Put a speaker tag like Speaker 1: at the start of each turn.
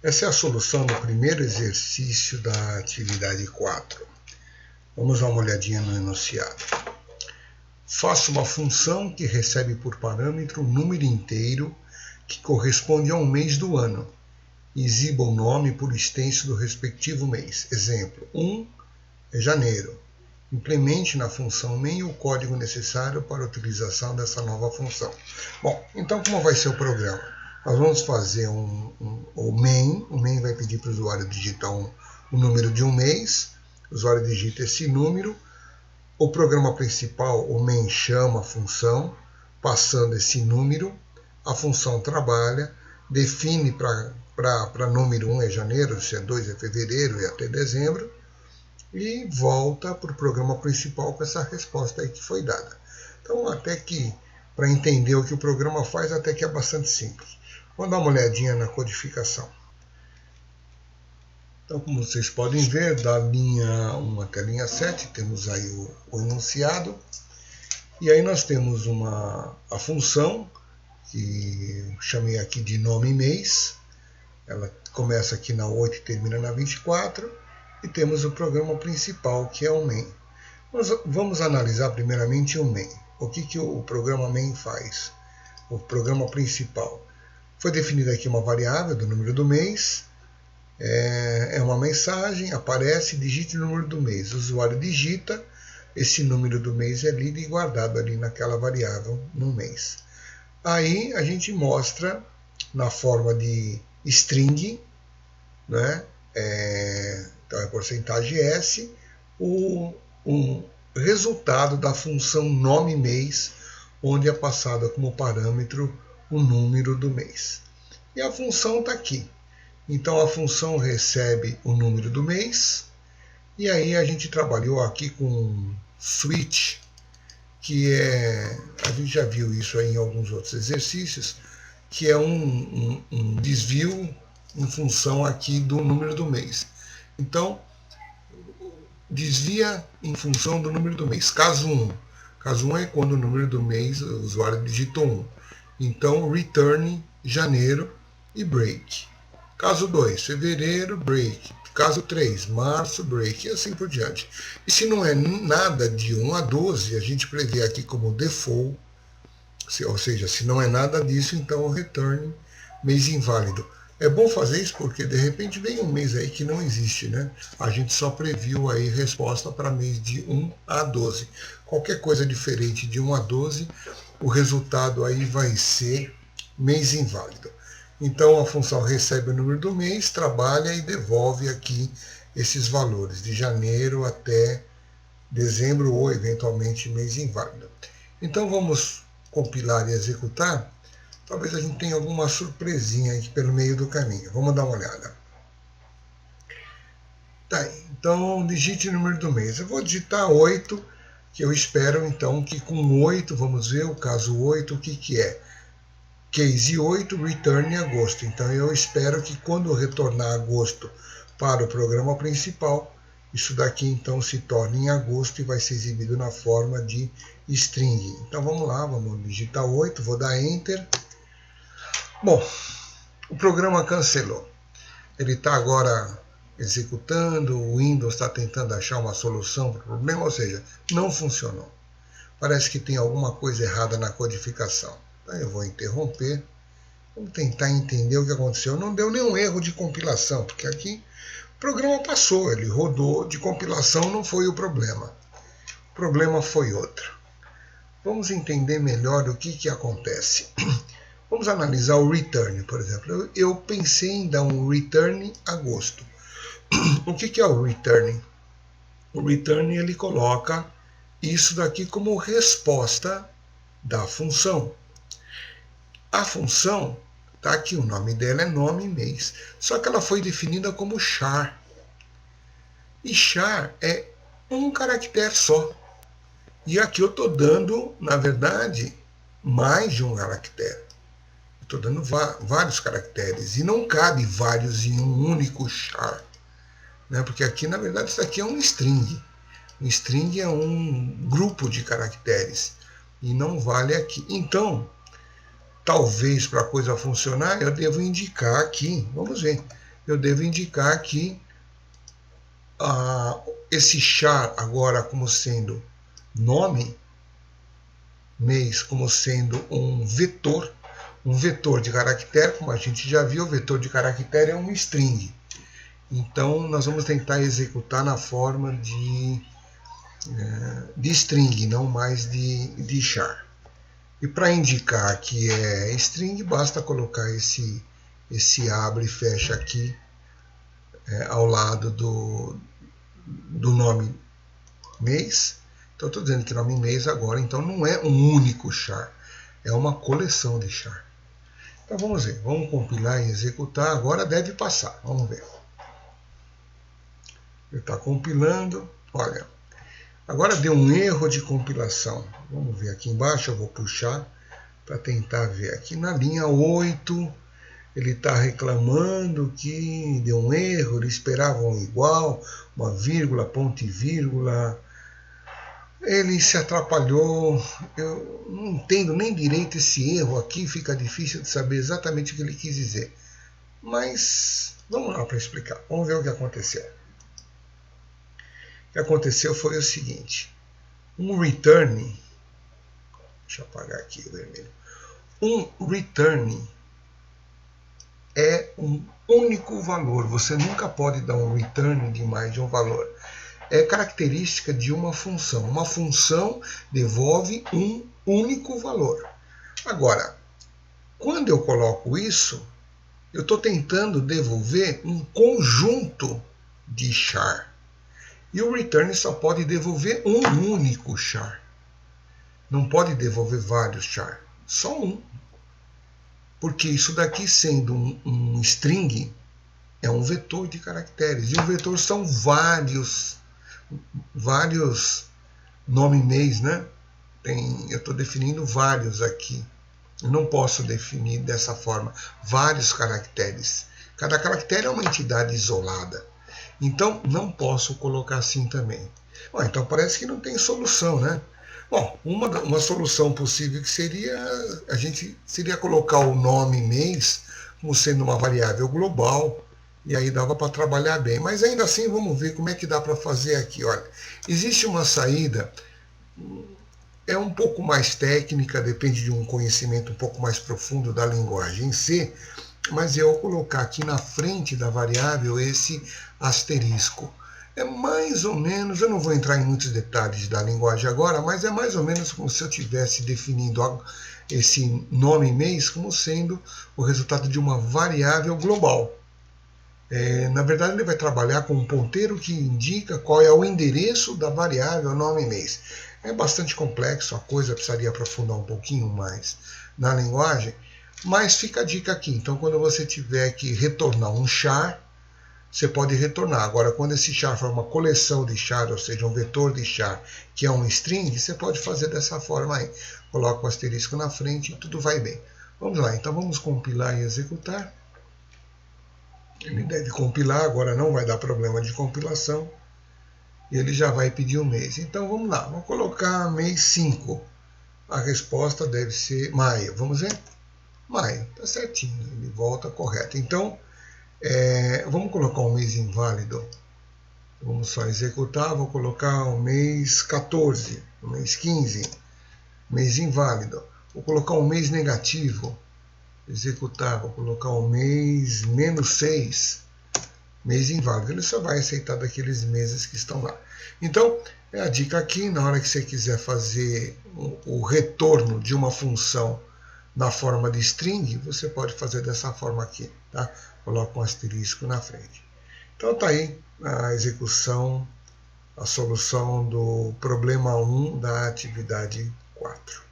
Speaker 1: Essa é a solução do primeiro exercício da atividade 4. Vamos dar uma olhadinha no enunciado. Faça uma função que recebe por parâmetro um número inteiro que corresponde a um mês do ano. Exiba o nome por extenso do respectivo mês. Exemplo, 1 é janeiro. Implemente na função main o código necessário para a utilização dessa nova função. Bom, então como vai ser o programa? Nós vamos fazer o main vai pedir para o usuário digitar o número de um mês, o usuário digita esse número, o programa principal, o main, chama a função, passando esse número, a função trabalha, define para número 1 é janeiro, se é 2 é fevereiro e até dezembro, e volta para o programa principal com essa resposta aí que foi dada. Então, até que, para entender o que o programa faz, até que é bastante simples. Vamos dar uma olhadinha na codificação. Então, como vocês podem ver, da linha 1 até a linha 7, temos aí o enunciado. E aí nós temos a função, que chamei aqui de nome mês. Ela começa aqui na 8 e termina na 24. E temos o programa principal, que é o main. Nós vamos analisar primeiramente o main. O que o programa main faz? O programa principal. Foi definida aqui uma variável do número do mês. É uma mensagem, aparece, digite o número do mês. O usuário digita, esse número do mês é lido e guardado ali naquela variável no mês. Aí a gente mostra na forma de string, né? Então é porcentagem S, o resultado da função nome mês, onde é passado como parâmetro o número do mês. E a função está aqui. Então a função recebe o número do mês, e aí a gente trabalhou aqui com switch, que a gente já viu isso aí em alguns outros exercícios, que é um desvio em função aqui do número do mês. Então, desvia em função do número do mês. Caso 1. Caso 1 é quando o número do mês o usuário digitou 1. Então, return janeiro e break. Caso 2, fevereiro, break. Caso 3, março, break, e assim por diante. E se não é nada de 1 a 12, a gente prevê aqui como default, ou seja, se não é nada disso, então o return mês inválido. É bom fazer isso porque de repente vem um mês aí que não existe, né? A gente só previu aí resposta para mês de 1 a 12. Qualquer coisa diferente de 1 a 12, o resultado aí vai ser mês inválido. Então a função recebe o número do mês, trabalha e devolve aqui esses valores de janeiro até dezembro ou eventualmente mês inválido. Então vamos compilar e executar. Talvez a gente tenha alguma surpresinha aqui pelo meio do caminho. Vamos dar uma olhada. Tá, então digite o número do mês. Eu vou digitar 8, que eu espero então que com 8, vamos ver o caso 8, o que é? Case 8, return em agosto. Então eu espero que quando retornar agosto para o programa principal, isso daqui então se torne em agosto e vai ser exibido na forma de string. Então vamos lá, vamos digitar 8, vou dar Enter. Bom, o programa cancelou. Ele está agora executando, o Windows está tentando achar uma solução para o problema, ou seja, não funcionou. Parece que tem alguma coisa errada na codificação. Então eu vou interromper, vamos tentar entender o que aconteceu. Não deu nenhum erro de compilação, porque aqui o programa passou, ele rodou, de compilação não foi o problema. O problema foi outro. Vamos entender melhor o que acontece. Vamos analisar o return, por exemplo. Eu pensei em dar um return agosto. O que é o return? O return ele coloca isso daqui como resposta da função. A função, tá aqui, o nome dela é nome mês, só que ela foi definida como char. E char é um caractere só. E aqui eu estou dando, na verdade, mais de um caractere. Estou dando vários caracteres e não cabe vários em um único char, né? Porque aqui, na verdade, isso aqui é um string. Um string é um grupo de caracteres e não vale aqui. Então, talvez para a coisa funcionar, eu devo indicar aqui, vamos ver, eu devo indicar que esse char agora como sendo nome, mês como sendo um vetor de caractere, como a gente já viu, o vetor de caractere é um string. Então nós vamos tentar executar na forma de string, não mais de char. E para indicar que é string, basta colocar esse abre e fecha aqui ao lado do nome mês. Então estou dizendo que nome mês agora então não é um único char, é uma coleção de char. Então vamos ver, vamos compilar e executar, agora deve passar, vamos ver. Ele está compilando, olha, agora deu um erro de compilação. Vamos ver aqui embaixo, eu vou puxar para tentar ver. Aqui na linha 8, ele está reclamando que deu um erro, ele esperava um igual, uma vírgula, ponto e vírgula. Ele se atrapalhou, eu não entendo nem direito esse erro aqui, fica difícil de saber exatamente o que ele quis dizer. Mas vamos lá para explicar, vamos ver o que aconteceu. O que aconteceu foi o seguinte, um return, deixa eu apagar aqui o vermelho, um return é um único valor, você nunca pode dar um return de mais de um valor. É característica de uma função devolve um único valor. Agora, quando eu coloco isso, eu estou tentando devolver um conjunto de char. E o return só pode devolver um único char. Não pode devolver vários char, só um. Porque isso daqui sendo um string, é um vetor de caracteres. E um vetor são vários nome mês, né? Eu estou definindo vários aqui. Eu não posso definir dessa forma vários caracteres. Cada caractere é uma entidade isolada. Então, não posso colocar assim também. Bom, então parece que não tem solução, né? Bom, uma solução possível que seria colocar o nome mês como sendo uma variável global, e aí dava para trabalhar bem. Mas ainda assim, vamos ver como é que dá para fazer aqui. Olha, existe uma saída, é um pouco mais técnica, depende de um conhecimento um pouco mais profundo da linguagem em C, mas eu vou colocar aqui na frente da variável esse asterisco. É mais ou menos, eu não vou entrar em muitos detalhes da linguagem agora, mas é mais ou menos como se eu estivesse definindo esse nome mês como sendo o resultado de uma variável global. Na verdade, ele vai trabalhar com um ponteiro que indica qual é o endereço da variável nome mês. É bastante complexo, a coisa precisaria aprofundar um pouquinho mais na linguagem, mas fica a dica aqui. Então, quando você tiver que retornar um char, você pode retornar. Agora, quando esse char for uma coleção de char, ou seja, um vetor de char, que é um string, você pode fazer dessa forma aí. Coloca o asterisco na frente e tudo vai bem. Vamos lá, então vamos compilar e executar. Ele deve compilar, agora não vai dar problema de compilação. E ele já vai pedir o mês. Então vamos lá, vamos colocar mês 5. A resposta deve ser maio. Vamos ver? Maio, está certinho, ele volta correto. Então, vamos colocar um mês inválido. Vamos só executar, vou colocar o mês 14, o mês 15, mês inválido. Vou colocar um mês negativo. Executar, vou colocar o mês -6, mês inválido. Ele só vai aceitar daqueles meses que estão lá. Então, é a dica aqui, na hora que você quiser fazer o retorno de uma função na forma de string, você pode fazer dessa forma aqui, tá? Coloca um asterisco na frente. Então tá aí a execução, a solução do problema 1 da atividade 4.